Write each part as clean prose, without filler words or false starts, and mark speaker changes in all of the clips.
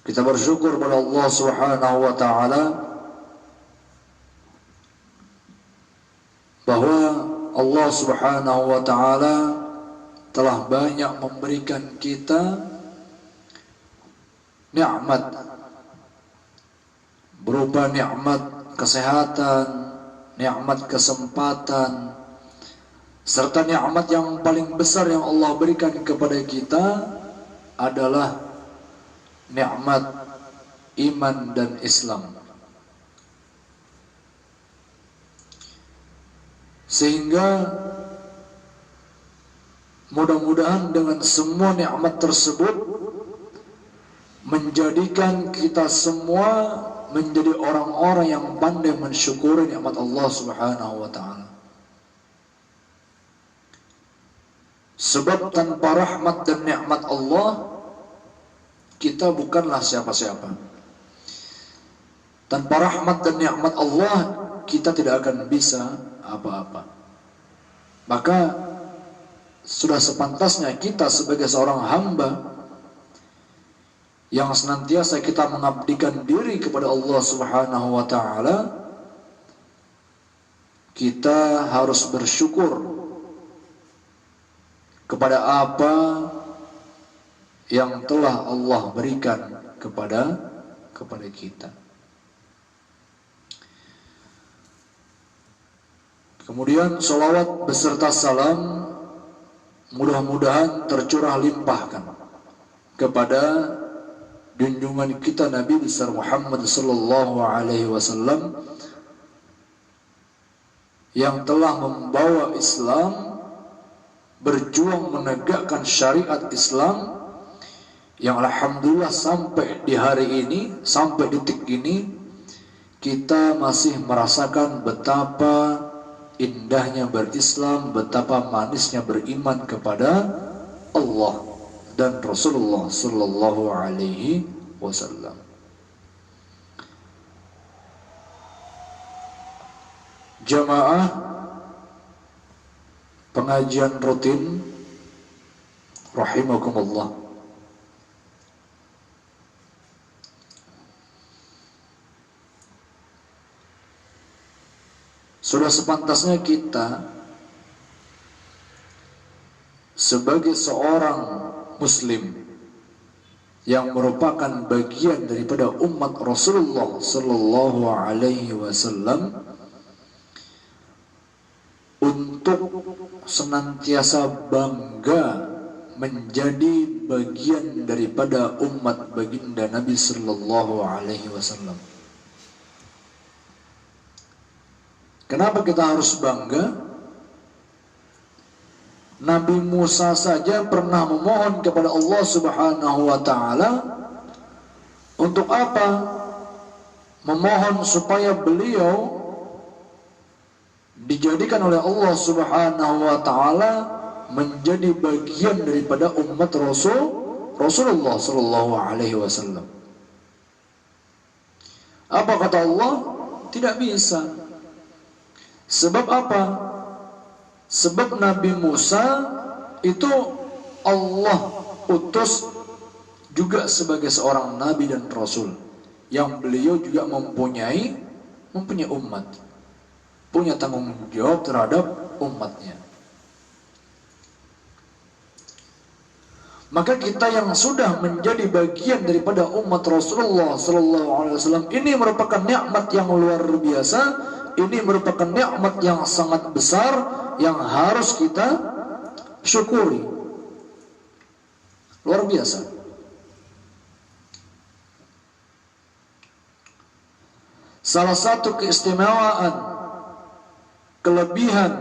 Speaker 1: Kita bersyukur kepada Allah Subhanahu wa taala bahwa Allah Subhanahu wa taala telah banyak memberikan kita nikmat berupa nikmat kesehatan, nikmat kesempatan, serta nikmat yang paling besar yang Allah berikan kepada kita adalah nikmat iman dan Islam. Sehingga mudah-mudahan dengan semua nikmat tersebut menjadikan kita semua menjadi orang-orang yang pandai mensyukuri nikmat Allah Subhanahu wa taala. Sebab tanpa rahmat dan nikmat Allah kita bukanlah siapa-siapa. Tanpa rahmat dan nikmat Allah kita tidak akan bisa apa-apa. Maka sudah sepantasnya kita sebagai seorang hamba yang senantiasa kita mengabdikan diri kepada Allah Subhanahu wa taala, kita harus bersyukur kepada apa yang telah Allah berikan kepada kita. Kemudian salawat beserta salam mudah-mudahan tercurah limpahkan kepada junjungan kita Nabi besar Muhammad sallallahu alaihi wasallam yang telah membawa Islam, berjuang menegakkan syariat Islam yang alhamdulillah sampai di hari ini, sampai detik ini kita masih merasakan betapa indahnya berislam, betapa manisnya beriman kepada Allah dan Rasulullah sallallahu alaihi wasallam. Jamaah pengajian rutin rahimakumullah. Sudah sepantasnya kita sebagai seorang Muslim yang merupakan bagian daripada umat Rasulullah sallallahu alaihi wasallam untuk senantiasa bangga menjadi bagian daripada umat baginda Nabi sallallahu alaihi wasallam. Kenapa kita harus bangga? Nabi Musa saja pernah memohon kepada Allah Subhanahu wa taala untuk apa? Memohon supaya beliau dijadikan oleh Allah Subhanahu wa taala menjadi bagian daripada umat Rasulullah sallallahu alaihi wasallam. Apa kata Allah? Tidak bisa. Sebab apa? Sebab Nabi Musa itu Allah utus juga sebagai seorang nabi dan rasul, yang beliau juga mempunyai umat, punya tanggung jawab terhadap umatnya. Maka kita yang sudah menjadi bagian daripada umat Rasulullah sallallahu alaihi wasallam ini merupakan nikmat yang luar biasa, ini merupakan nikmat yang sangat besar yang harus kita syukuri. Luar biasa. Salah satu keistimewaan, kelebihan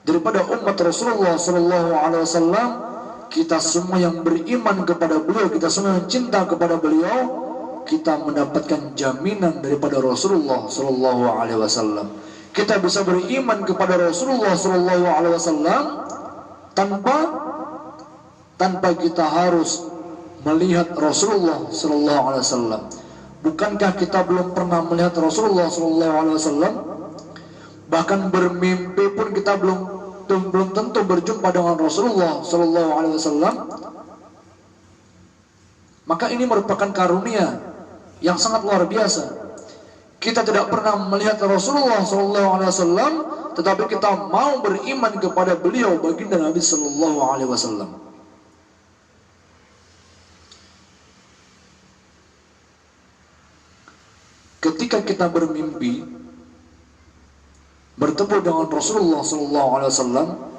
Speaker 1: daripada umat Rasulullah sallallahu alaihi wasallam, kita semua yang beriman kepada beliau, kita semua yang cinta kepada beliau, kita mendapatkan jaminan daripada Rasulullah sallallahu alaihi wasallam. Kita bisa beriman kepada Rasulullah sallallahu alaihi wasallam tanpa kita harus melihat Rasulullah sallallahu alaihi wasallam. Bukankah kita belum pernah melihat Rasulullah sallallahu alaihi wasallam? Bahkan bermimpi pun kita belum tentu berjumpa dengan Rasulullah sallallahu alaihi wasallam. Maka ini merupakan karunia yang sangat luar biasa. Kita tidak pernah melihat Rasulullah SAW, tetapi kita mau beriman kepada beliau, baginda Nabi SAW. Ketika kita bermimpi bertemu dengan Rasulullah SAW,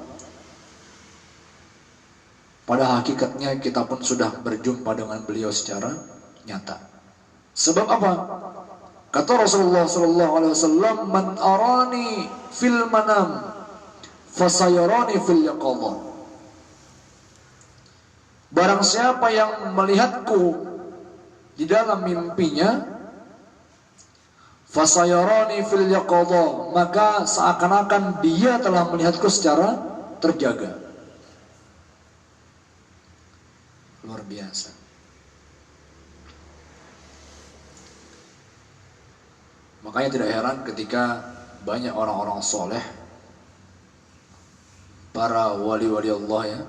Speaker 1: pada hakikatnya kita pun sudah berjumpa dengan beliau secara nyata. Sebab apa? Kata Rasulullah SAW, "Man arani fil manam, fasayarani fil yaqadha." Barang siapa yang melihatku di dalam mimpinya, fasayarani fil yaqadha, maka seakan-akan dia telah melihatku secara terjaga. Luar biasa. Makanya tidak heran ketika banyak orang-orang soleh, para wali-wali Allah ya,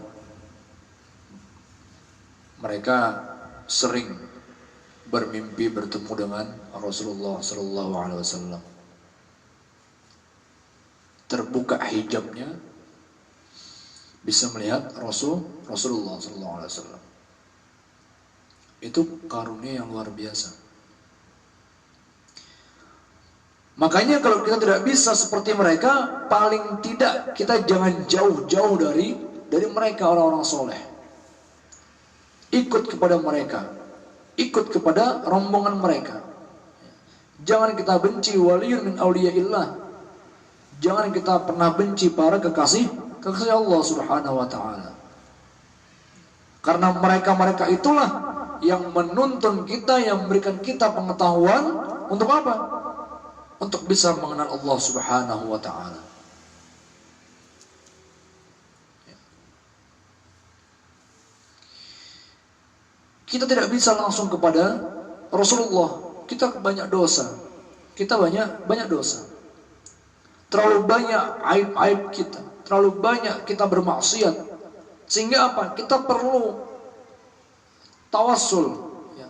Speaker 1: mereka sering bermimpi bertemu dengan Rasulullah SAW. Terbuka hijabnya, bisa melihat Rasulullah SAW. Itu karunia yang luar biasa. Makanya kalau kita tidak bisa seperti mereka, paling tidak kita jangan jauh-jauh dari mereka, orang-orang soleh. Ikut kepada mereka, ikut kepada rombongan mereka. Jangan kita benci waliyun min awliyaillah. Jangan kita pernah benci para kekasih Allah Subhanahu wa ta'ala. Karena mereka-mereka itulah yang menuntun kita, yang memberikan kita pengetahuan untuk apa? Untuk bisa mengenal Allah Subhanahu wa ta'ala. Kita tidak bisa langsung kepada Rasulullah. Kita banyak dosa. Kita banyak dosa. Terlalu banyak aib-aib kita. Terlalu banyak kita bermaksiat. Sehingga apa? Kita perlu tawassul, ya.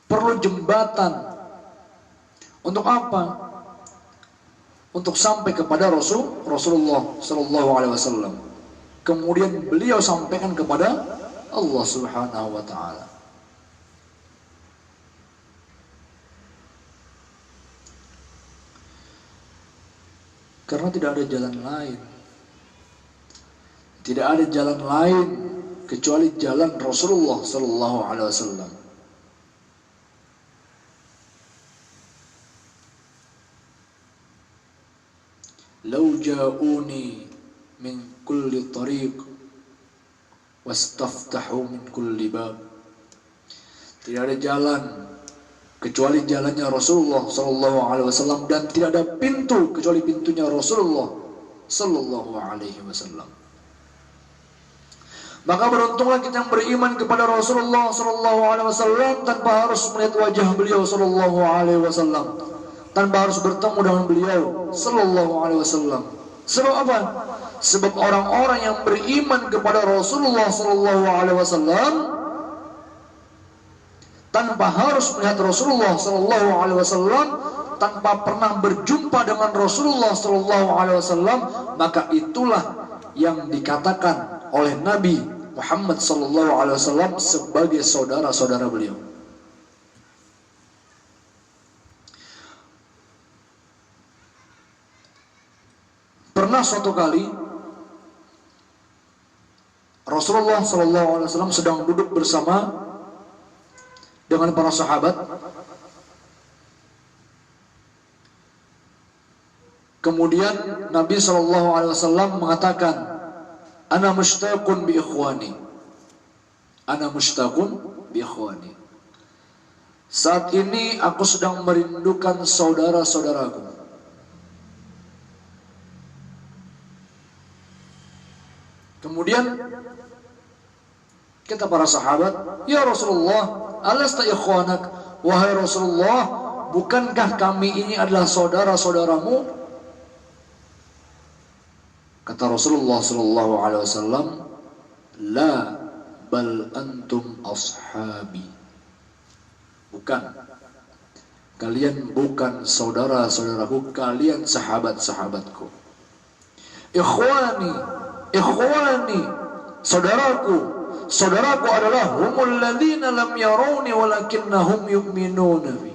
Speaker 1: Perlu jembatan. Untuk apa? Untuk sampai kepada Rasulullah SAW. Kemudian beliau sampaikan kepada Allah Subhanahu wa ta'ala. Karena tidak ada jalan lain. Tidak ada jalan lain kecuali jalan Rasulullah SAW. Lau ja'uni min kulli tariq wastaftahu min kulli bab. Tidak ada jalan kecuali jalannya Rasulullah SAW, dan tidak ada pintu kecuali pintunya Rasulullah SAW. Maka beruntunglah kita yang beriman kepada Rasulullah SAW tanpa harus melihat wajah beliau SAW, tanpa harus bertemu dengan beliau SAW. Sebab apa? Sebab orang-orang yang beriman kepada Rasulullah SAW tanpa harus melihat Rasulullah SAW, tanpa pernah berjumpa dengan Rasulullah SAW, maka itulah yang dikatakan oleh Nabi Muhammad SAW sebagai saudara-saudara beliau. Pernah suatu kali Rasulullah SAW sedang duduk bersama dengan para sahabat. Kemudian Nabi SAW mengatakan, "Ana mushtaqun bi ikhwani." Ana mushtaqun bi ikhwani. Saat ini aku sedang merindukan saudara-saudaraku. Kemudian kata para sahabat, "Ya Rasulullah, alasta ikhwanak?" Wahai Rasulullah, bukankah kami ini adalah saudara-saudaramu? Kata Rasulullah SAW, "La, bal antum ashabi. Bukan, kalian bukan saudara-saudaraku, kalian sahabat-sahabatku. Ikhwani, saudaraku adalah humul ladzina lam yarawni walakinnahum yu'minuna bi.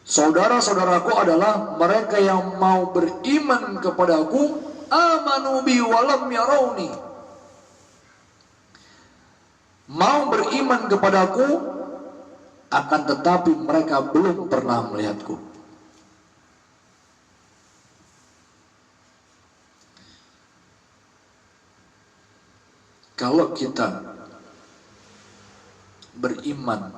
Speaker 1: Saudara-saudaraku adalah mereka yang mau beriman kepadaku, amanu bi walam yarawni. Mau beriman kepadaku, akan tetapi mereka belum pernah melihatku. Kalau kita beriman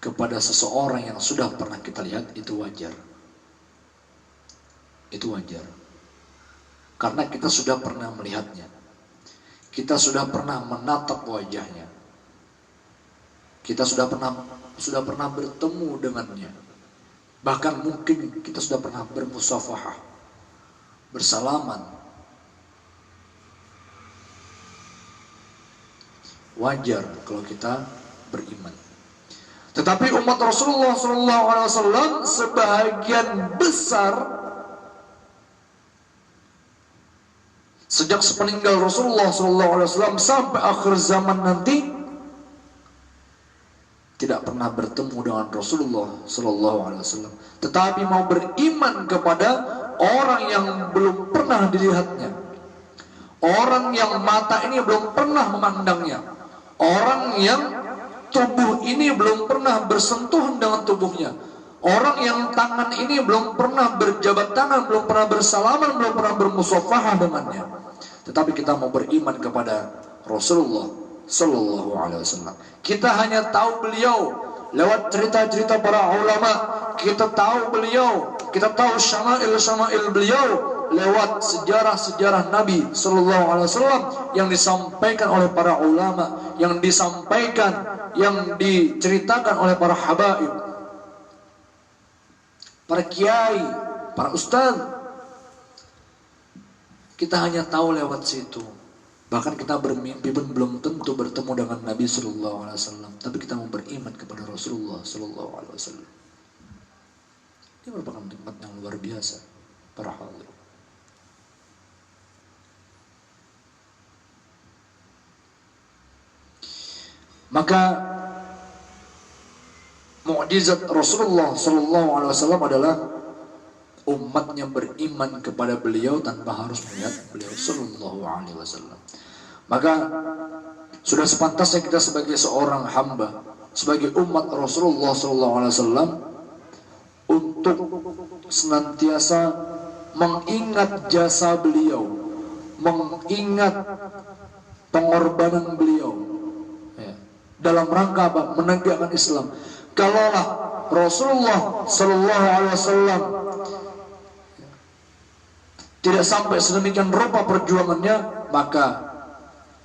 Speaker 1: kepada seseorang yang sudah pernah kita lihat, itu wajar. Itu wajar. Karena kita sudah pernah melihatnya. Kita sudah pernah menatap wajahnya. Kita sudah pernah bertemu dengannya. Bahkan mungkin kita sudah pernah bermusafahah, bersalaman. Wajar kalau kita beriman. Tetapi umat Rasulullah SAW sebagian besar sejak sepeninggal Rasulullah SAW sampai akhir zaman nanti tidak pernah bertemu dengan Rasulullah SAW, tetapi mau beriman kepada orang yang belum pernah dilihatnya, orang yang mata ini belum pernah memandangnya, orang yang tubuh ini belum pernah bersentuhan dengan tubuhnya, orang yang tangan ini belum pernah berjabat tangan, belum pernah bersalaman, belum pernah bermusafahah dengannya. Tetapi kita mau beriman kepada Rasulullah Sallallahu Alaihi Wasallam. Kita hanya tahu beliau lewat cerita-cerita para ulama. Kita tahu beliau, kita tahu syama'il beliau lewat sejarah-sejarah Nabi Sallallahu Alaihi Wasallam yang disampaikan oleh para ulama, yang diceritakan oleh para habaib, para kiai, para ustaz. Kita hanya tahu lewat situ. Bahkan kita bermimpi pun belum tentu bertemu dengan Nabi Sallallahu Alaihi Wasallam, tapi kita mau beriman kepada Rasulullah Sallallahu Alaihi Wasallam. Ini merupakan nikmat yang luar biasa, para hadirin. Maka mukjizat Rasulullah Sallallahu Alaihi Wasallam adalah umatnya beriman kepada beliau tanpa harus melihat beliau Sallallahu Alaihi Wasallam. Maka sudah sepantasnya kita sebagai seorang hamba, sebagai umat Rasulullah Sallallahu Alaihi Wasallam, untuk senantiasa mengingat jasa beliau, mengingat pengorbanan beliau, dalam rangka apa? Menegakkan Islam. Kalaulah Rasulullah Sallallahu Alaihi Wasallam tidak sampai sedemikian rupa perjuangannya, maka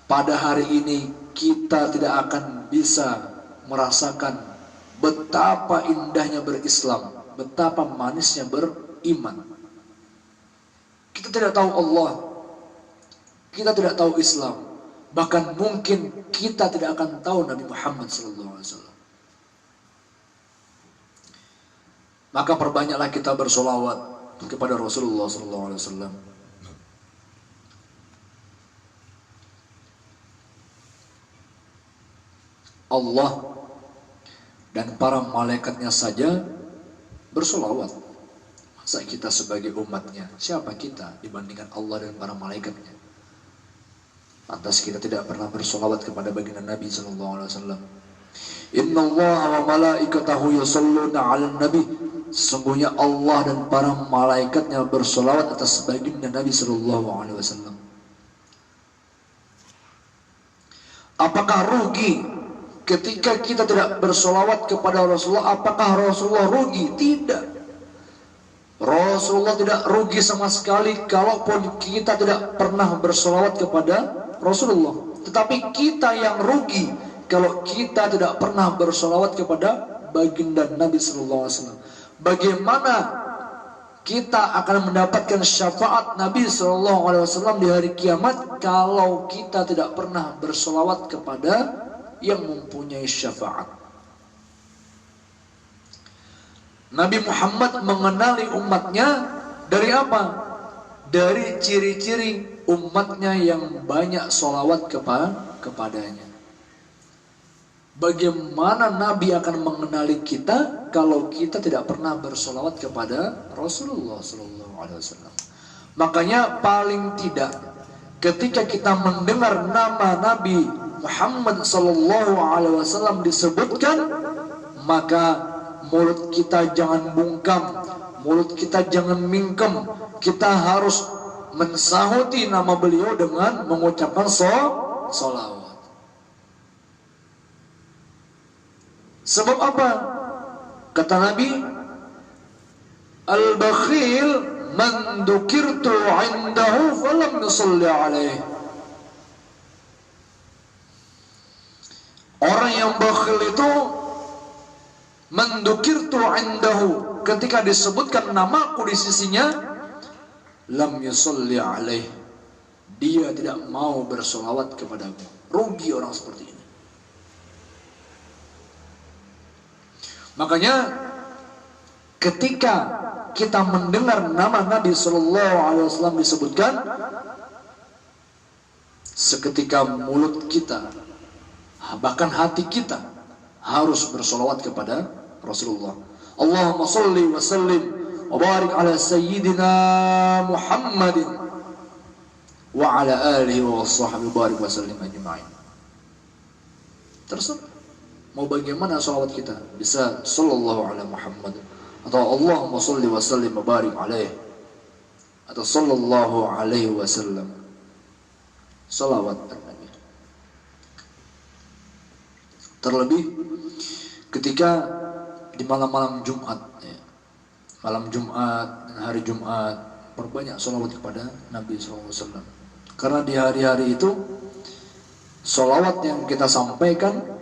Speaker 1: pada hari ini kita tidak akan bisa merasakan betapa indahnya berislam, betapa manisnya beriman. Kita tidak tahu Allah, kita tidak tahu Islam, bahkan mungkin kita tidak akan tahu Nabi Muhammad SAW. Maka perbanyaklah kita bersolawat kepada Rasulullah SAW. Allah dan para malaikatnya saja bersolawat. Masa kita sebagai umatnya, siapa kita dibandingkan Allah dan para malaikatnya? Lantas kita tidak pernah bersolawat kepada baginda Nabi SAW. Inna Allah wa malaikatahu yusalluna 'alan nabi. Sesungguhnya Allah dan para malaikatnya bersolawat atas baginda Nabi SAW. Apakah rugi ketika kita tidak bersolawat kepada Rasulullah? Apakah Rasulullah rugi? Tidak. Rasulullah tidak rugi sama sekali kalaupun kita tidak pernah bersolawat kepada Rasulullah. Tetapi kita yang rugi kalau kita tidak pernah bersolawat kepada baginda Nabi SAW. Bagaimana kita akan mendapatkan syafaat Nabi SAW di hari kiamat kalau kita tidak pernah bersolawat kepada yang mempunyai syafaat. Nabi Muhammad mengenali umatnya dari apa? Dari ciri-ciri umatnya yang banyak solawat kepadanya. Bagaimana Nabi akan mengenali kita kalau kita tidak pernah bersolawat kepada Rasulullah SAW? Makanya paling tidak ketika kita mendengar nama Nabi Muhammad SAW disebutkan, maka mulut kita jangan bungkam, mulut kita jangan mingkem. Kita harus mensahuti nama beliau dengan mengucapkan solawat. Sebab apa? Kata Nabi, al-bakhil man dzukirtu 'indahu falam yusalli 'alaihi. Orang yang bakhil itu man dzukirtu 'indahu, ketika disebutkan namaku di sisinya, lam yusalli 'alaihi, dia tidak mau bersolawat kepadaku. Rugi orang seperti ini. Makanya ketika kita mendengar nama Nabi SAW disebutkan, seketika mulut kita, bahkan hati kita harus bersolawat kepada Rasulullah. Allahumma salli wa sallim wa barik ala sayyidina Muhammadin wa ala alihi wa sahbihi barik wa sallim ajma'in. Terserah mau bagaimana salawat kita, bisa sallallahu ala Muhammad, atau Allahumma salli wa sallim wa barik alaih, atau sallallahu alaihi wasallam. Salawat Nabi. Terlebih ketika di malam-malam Jumat, malam Jumat dan hari Jumat, perbanyak salawat kepada Nabi SAW. Karena di hari-hari itu salawat yang kita sampaikan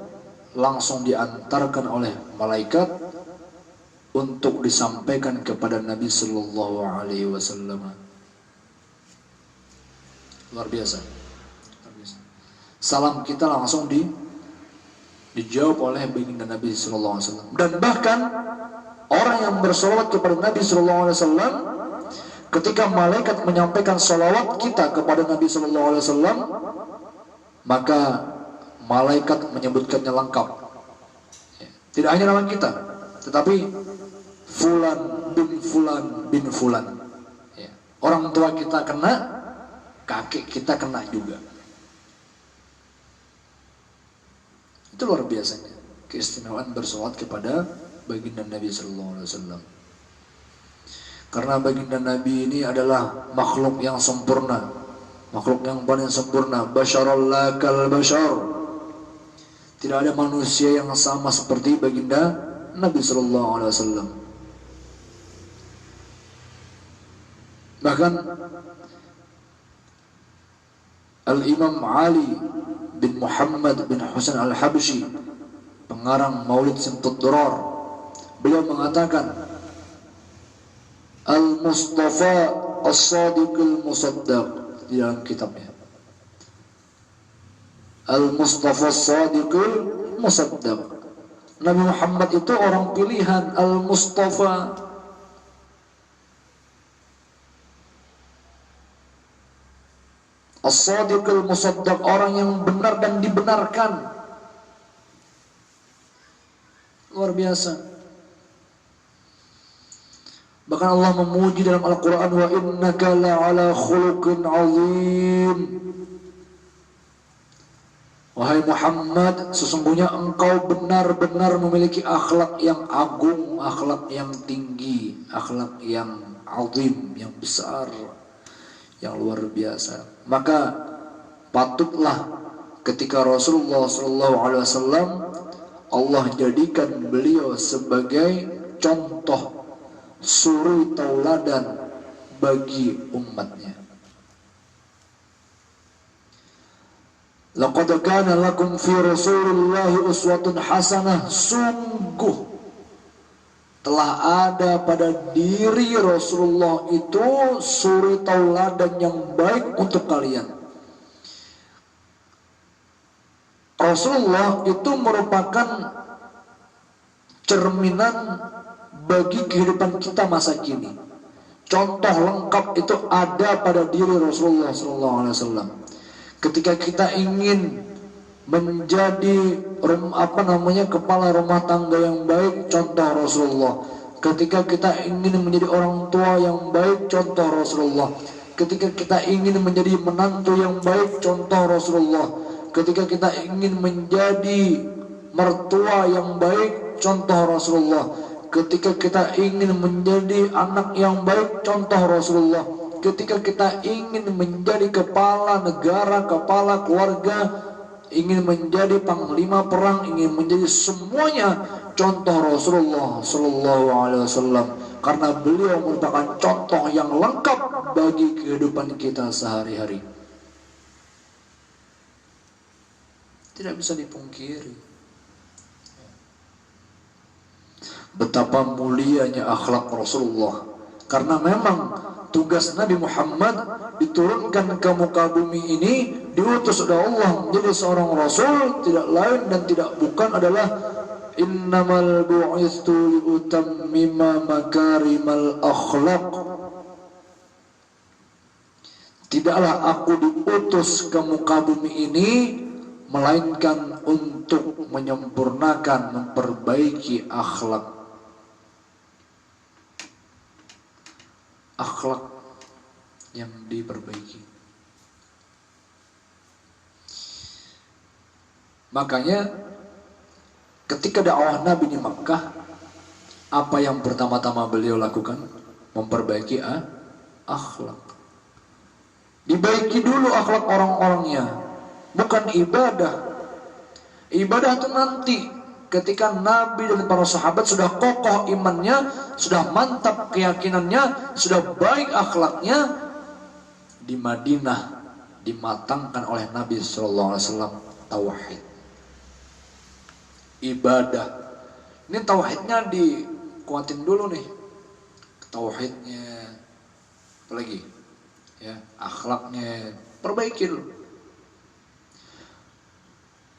Speaker 1: langsung diantarkan oleh malaikat untuk disampaikan kepada Nabi Sallallahu Alaihi Wasallam. Luar biasa. Salam kita langsung dijawab oleh baginda Nabi Sallallahu Alaihi Wasallam. Dan bahkan orang yang bersolawat kepada Nabi Sallallahu Alaihi Wasallam, ketika malaikat menyampaikan solawat kita kepada Nabi Sallallahu Alaihi Wasallam, maka malaikat menyebutkannya lengkap. Tidak hanya nama kita, tetapi Fulan bin Fulan bin Fulan. Orang tua kita kena, kakek kita kena juga. Itu luar biasanya keistimewaan bersolawat kepada baginda Nabi Sallallahu Alaihi Wasallam. Karena baginda Nabi ini adalah makhluk yang sempurna, makhluk yang paling sempurna. Basyarallah kal basyar. Tidak ada manusia yang sama seperti baginda Nabi Sallallahu Alaihi Wasallam. Bahkan Al-Imam Ali bin Muhammad bin Husain Al-Habsyi, pengarang Maulid Simtud Durar, beliau mengatakan, Al-Mustafa As-Sadiqul Musaddaq, di dalam kitabnya, Al-Mustafa As-Sadiqul Musaddaq. Nabi Muhammad itu orang pilihan, Al-Mustafa, As-Sadiqul Musaddaq, orang yang benar dan dibenarkan. Luar biasa. Bahkan Allah memuji dalam Al-Quran, wa innaka la'ala khuluqin azim. Wahai Muhammad, sesungguhnya engkau benar-benar memiliki akhlak yang agung, akhlak yang tinggi, akhlak yang azim, yang besar, yang luar biasa. Maka patutlah ketika Rasulullah SAW, Allah jadikan beliau sebagai contoh, suri tauladan bagi umatnya. Laqad kana lakum fi Rasulillahi uswatun hasanah. Sungguh telah ada pada diri Rasulullah itu suri tauladan yang baik untuk kalian. Rasulullah itu merupakan cerminan bagi kehidupan kita masa kini. Contoh lengkap itu ada pada diri Rasulullah SAW. Ketika kita ingin menjadi kepala rumah tangga yang baik, contoh Rasulullah. Ketika kita ingin menjadi orang tua yang baik, contoh Rasulullah. Ketika kita ingin menjadi menantu yang baik, contoh Rasulullah. Ketika kita ingin menjadi mertua yang baik, contoh Rasulullah. Ketika kita ingin menjadi anak yang baik, contoh Rasulullah. Ketika kita ingin menjadi kepala negara, kepala keluarga, ingin menjadi panglima perang, ingin menjadi semuanya, contoh Rasulullah Sallallahu Alaihi Wasallam. Karena beliau merupakan contoh yang lengkap bagi kehidupan kita sehari-hari. Tidak bisa dipungkiri betapa mulianya akhlak Rasulullah. Karena memang tugas Nabi Muhammad diturunkan ke muka bumi ini, diutus oleh Allah menjadi seorang Rasul, tidak lain dan tidak bukan adalah innamal bu'ithu liutammima makarimal akhlaq. Tidaklah aku diutus ke muka bumi ini melainkan untuk menyempurnakan, memperbaiki akhlak. Akhlak yang diperbaiki. Makanya ketika dakwah Nabi di Makkah, apa yang pertama-tama beliau lakukan? Memperbaiki akhlak. Dibaiki dulu akhlak orang-orangnya, bukan ibadah. Ibadah itu nanti ketika Nabi dan para sahabat sudah kokoh imannya, sudah mantap keyakinannya, sudah baik akhlaknya, di Madinah dimatangkan oleh Nabi SAW tauhid, ibadah. Ini tauhidnya dikuatin dulu nih, tauhidnya, apalagi ya, akhlaknya perbaiki dulu.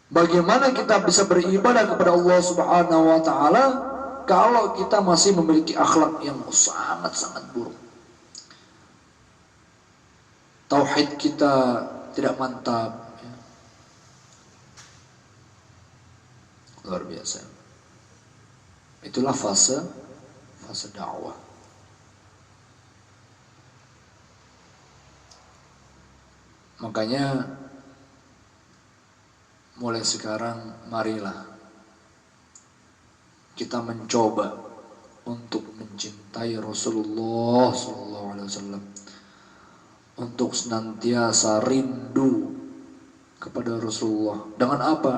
Speaker 1: Bagaimana kita bisa beribadah kepada Allah Subhanahu wa taala kalau kita masih memiliki akhlak yang sangat-sangat buruk? Tauhid kita tidak mantap, ya. Luar biasa. Itulah fase dakwah. Makanya mulai sekarang marilah kita mencoba untuk mencintai Rasulullah SAW, untuk senantiasa rindu kepada Rasulullah. Dengan apa?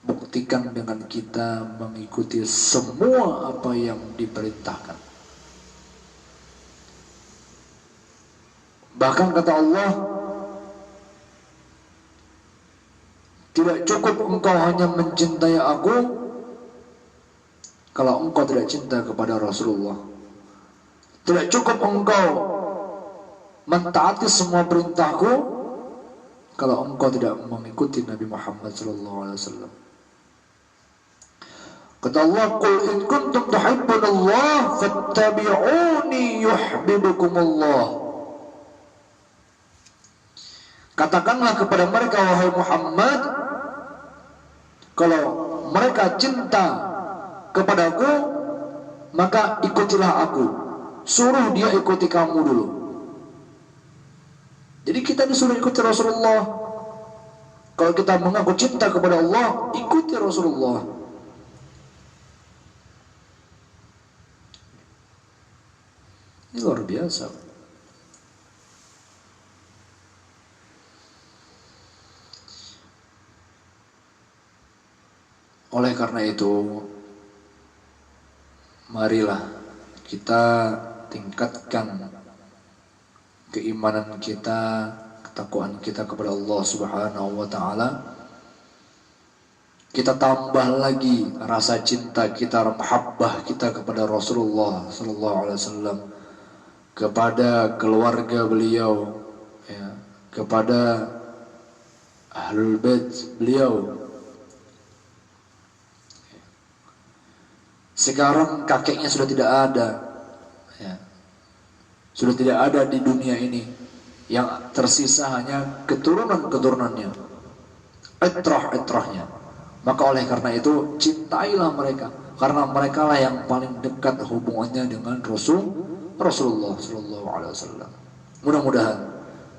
Speaker 1: Buktikan dengan kita mengikuti semua apa yang diperintahkan. Bahkan kata Allah, tidak cukup engkau hanya mencintai aku kalau engkau tidak cinta kepada Rasulullah. Tidak cukup engkau mentaati semua perintahku kalau engkau tidak mengikuti Nabi Muhammad SAW. Kata Allah, qul in kuntum tuhibbunallah fattabi'uni yuhibbukumullah. Katakanlah kepada mereka, wahai Muhammad, kalau mereka cinta kepadaku, maka ikutilah aku. Suruh dia ikuti kamu dulu. Jadi kita disuruh ikuti Rasulullah. Kalau kita mengaku cinta kepada Allah, ikuti Rasulullah. Ini luar biasa. Oleh karena itu, marilah kita tingkatkan keimanan kita, ketakwaan kita kepada Allah Subhanahu wa taala kita tambah lagi rasa cinta kita, mahabbah kita kepada Rasulullah sallallahu alaihi wasallam, kepada keluarga beliau, ya, kepada ahlul bait beliau. Sekarang kakeknya sudah tidak ada, ya, sudah tidak ada di dunia ini. Yang tersisa hanya keturunan-keturunannya, itrah-itrahnya. Maka oleh karena itu cintailah mereka, karena mereka lah yang paling dekat hubungannya dengan Rasulullah sallallahu alaihi wasallam. Mudah-mudahan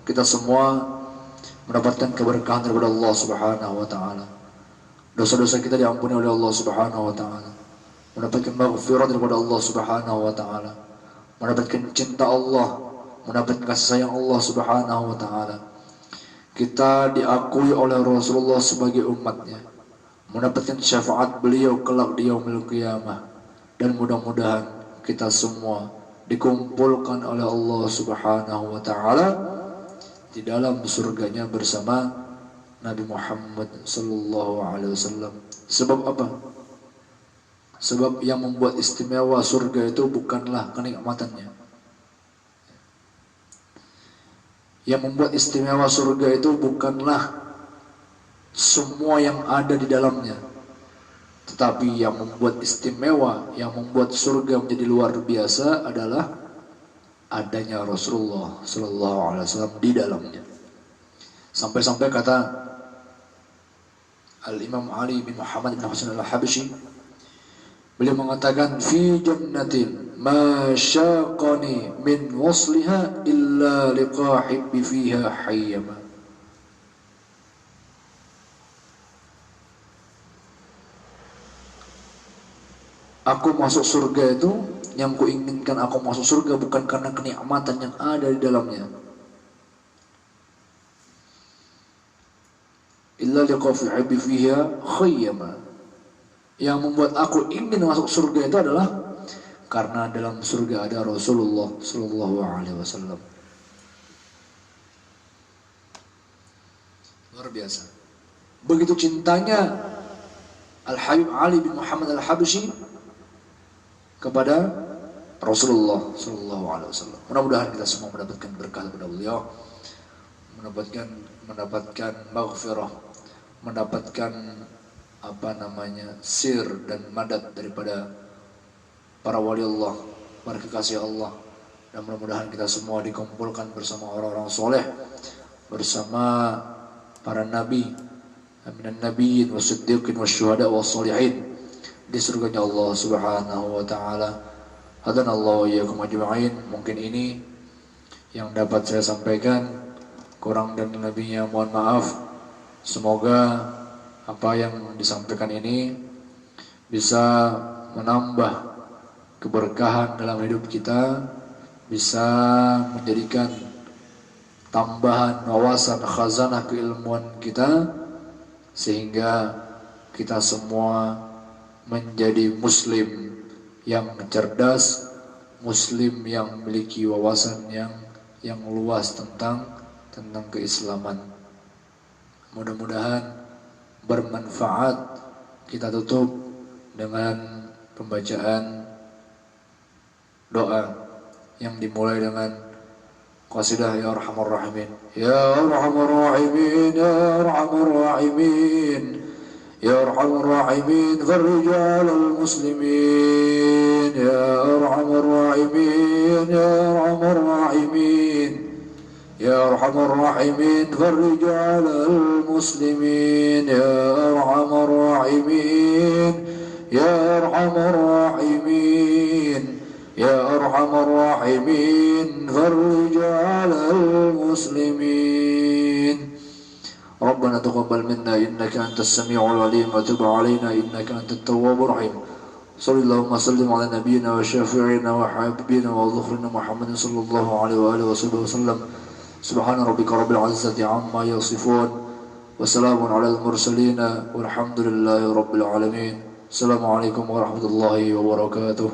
Speaker 1: kita semua mendapatkan keberkahan daripada Allah Subhanahu wa taala. Dosa-dosa kita diampuni oleh Allah Subhanahu wa taala. Mendapatkan maghfirah daripada Allah Subhanahu wa taala. Mendapatkan cinta Allah, mendapatkan kasih sayang Allah Subhanahu wa taala. Kita diakui oleh Rasulullah sebagai umatnya, mendapatkan syafaat beliau kelak di yaumil qiyamah, dan mudah-mudahan kita semua dikumpulkan oleh Allah Subhanahu wa taala di dalam surganya bersama Nabi Muhammad sallallahu alaihi wasallam. Sebab apa? Sebab yang membuat istimewa surga itu bukanlah kenikmatannya. Yang membuat istimewa surga itu bukanlah semua yang ada di dalamnya, tetapi yang membuat istimewa, yang membuat surga menjadi luar biasa adalah adanya Rasulullah sallallahu alaihi wasallam di dalamnya. Sampai-sampai kata Al-Imam Ali bin Muhammad bin Hasan Al-Habsyi, beliau mengatakan, fi jannatin ma syaqani min wasliha illa liqahibbi fiha hayyama. Aku masuk surga itu, yang kuinginkan aku masuk surga bukan karena kenikmatan yang ada di dalamnya, illa liqahibbi fiha hayyama. Yang membuat aku ingin masuk surga itu adalah karena dalam surga ada Rasulullah sallallahu alaihi wasallam. Luar biasa. Begitu cintanya Al-Habib Ali bin Muhammad Al-Habsyi kepada Rasulullah sallallahu alaihi wasallam. Mudah-mudahan kita semua mendapatkan berkah kepada beliau, mendapatkan maghfirah, mendapatkan sir dan madad daripada para wali Allah, para kekasih Allah, dan mudah-mudahan kita semua dikumpulkan bersama orang-orang soleh, bersama para nabi, minan nabiyyin wasiddiqin wasyuhada wassalihin, di surganya Allah Subhanahu wa taala. Hadanallahu wa iyyakum ajma'in. Mungkin ini yang dapat saya sampaikan, kurang dan lebihnya mohon maaf. Semoga apa yang disampaikan ini bisa menambah keberkahan dalam hidup kita, bisa menjadikan tambahan wawasan khazanah keilmuan kita, sehingga kita semua menjadi muslim yang cerdas, muslim yang memiliki wawasan yang luas tentang keislaman. Mudah-mudahan bermanfaat. Kita tutup dengan pembacaan doa yang dimulai dengan qasidah Ya Arhamar Rahimin. Ya Arhamar Rahimin, Ya Arhamar Rahimin, Ya Arhamar Rahimin, farij 'alal muslimin. Ya Arhamar Rahimin, Ya Arhamar Rahimin, Ya Arhamar Rahimin, farij 'alal muslimin. Ya Arhamar Rahimin, Ya Arhamar Rahimin, Ya Arhamar Rahimin, farij 'alal muslimin. ربنا تقبل منا إنك أنت السميع العليم وتب علينا إنك أنت التواب الرحيم. صلى الله وسلم على نبينا وشافعنا وحبيبنا وظهرنا محمد صلى الله عليه وآله وسلم. سبحان ربك رب العزة عما يصفون وسلام على المرسلين والحمد لله رب العالمين. السلام عليكم ورحمة الله وبركاته.